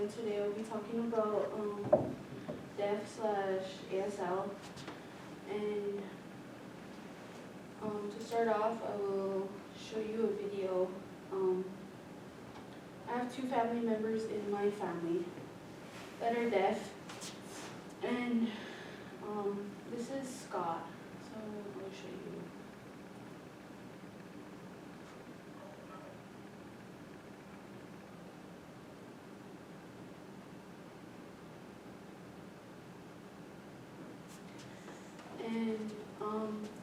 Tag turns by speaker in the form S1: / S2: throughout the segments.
S1: and today I'll be talking about deaf slash ASL. And to start off, I will show you a video. I have two family members in my family that are deaf, and this is Scott. So I'll show you. And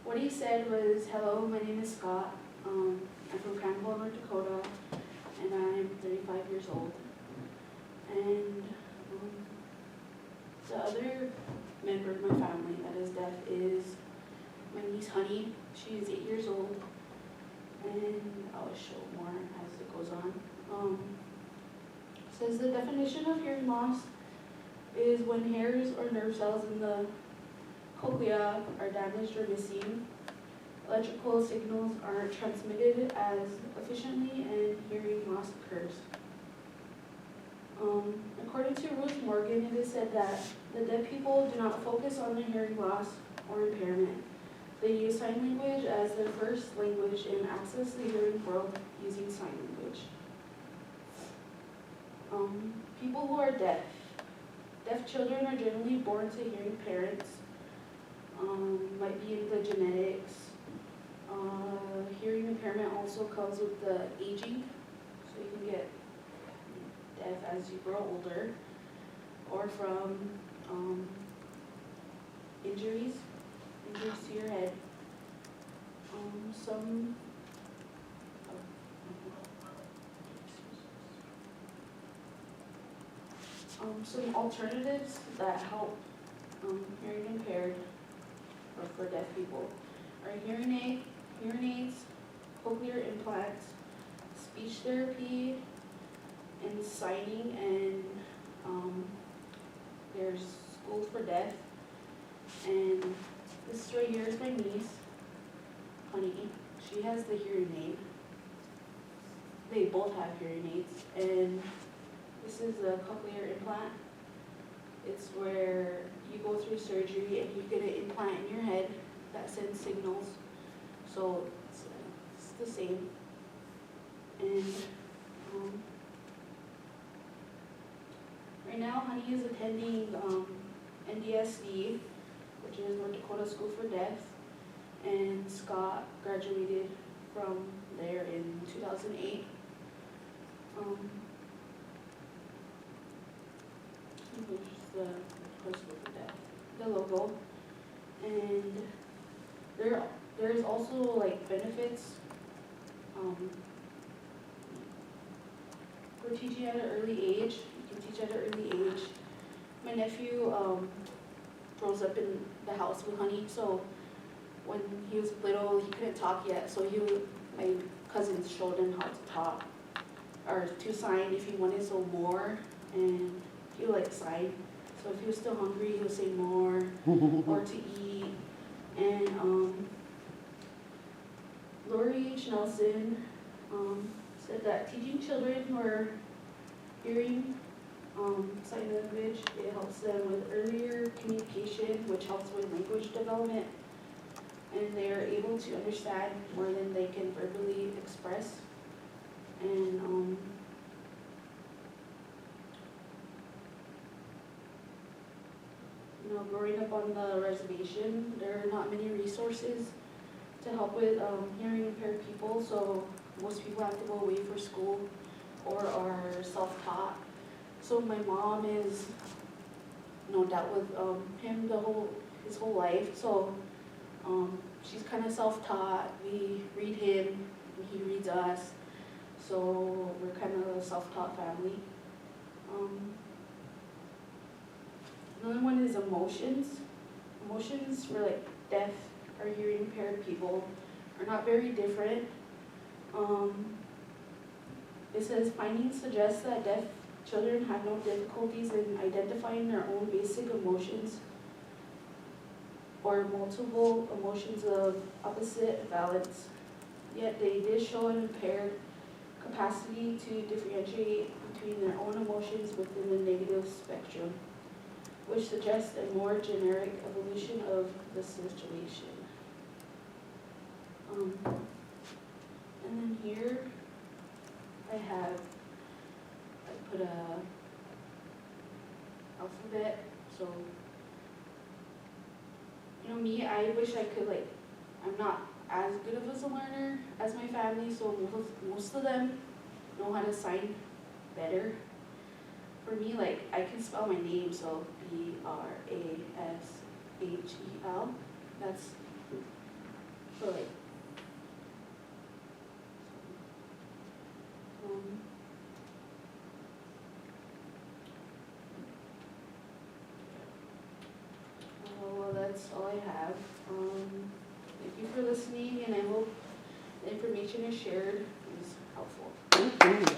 S1: what he said was, "Hello, my name is Scott. I'm from Cranwell, North Dakota, and I'm 35 years old." And the other member of my family that is deaf is my niece Honey. She is 8 years old, and I'll show more as it goes on. It says the definition of hearing loss is when hairs or nerve cells in the cochlea are damaged or missing, electrical signals aren't transmitted as efficiently, and hearing loss occurs. According to Ruth Morgan, it is said that the deaf people do not focus on their hearing loss or impairment. They use sign language as their first language and access the hearing world using sign language. People who are deaf. Deaf children are generally born to hearing parents. Might be in the genetics. Hearing impairment also comes with the aging, so you can get deaf as you grow older, or from injuries to your head. Some alternatives that help hearing impaired or for deaf people are hearing aids, cochlear implants, speech therapy, and signing, and there's school for deaf. And this right here is my niece, Honey. She has the hearing aid. They both have hearing aids, and this is a cochlear implant. It's where you go through surgery and you get an implant in your head that sends signals. So it's the same. And right now, Honey is attending NDSD, which is North Dakota School for Deaf, and Scott graduated from there in 2008. There's the School for Deaf, the logo, and there's also like benefits for teaching at an early age. You can teach at an early age. My nephew grows up in the house with Honey, so when he was little, he couldn't talk yet, so my cousins showed him how to talk, or to sign if he wanted so more, and he would like sign. So if he was still hungry, he would say more, or to eat. And Lori H. Nelson said that teaching children who are hearing sign language, it helps them with earlier communication, which helps with language development, and they are able to understand more than they can verbally express. And growing up on the reservation, there are not many resources to help with hearing impaired people, so most people have to go away for school or are self-taught. So my mom is, dealt with him his whole life, so she's kind of self-taught. We read him, and he reads us, so we're kind of a self-taught family. Another one is emotions. Emotions for like deaf or hearing impaired people are not very different. It says findings suggest that deaf children have no difficulties in identifying their own basic emotions or multiple emotions of opposite valence, yet they did show an impaired capacity to differentiate between their own emotions within the negative spectrum, which suggests a more generic evolution of the situation. And then here I put a alphabet, so me, I wish I could I'm not as good of a learner as my family, so most of them know how to sign better. For me, I can spell my name, so Brashel. That's for well, that's all I have. Thank you for listening, and I hope the information I shared is helpful.
S2: Thank you.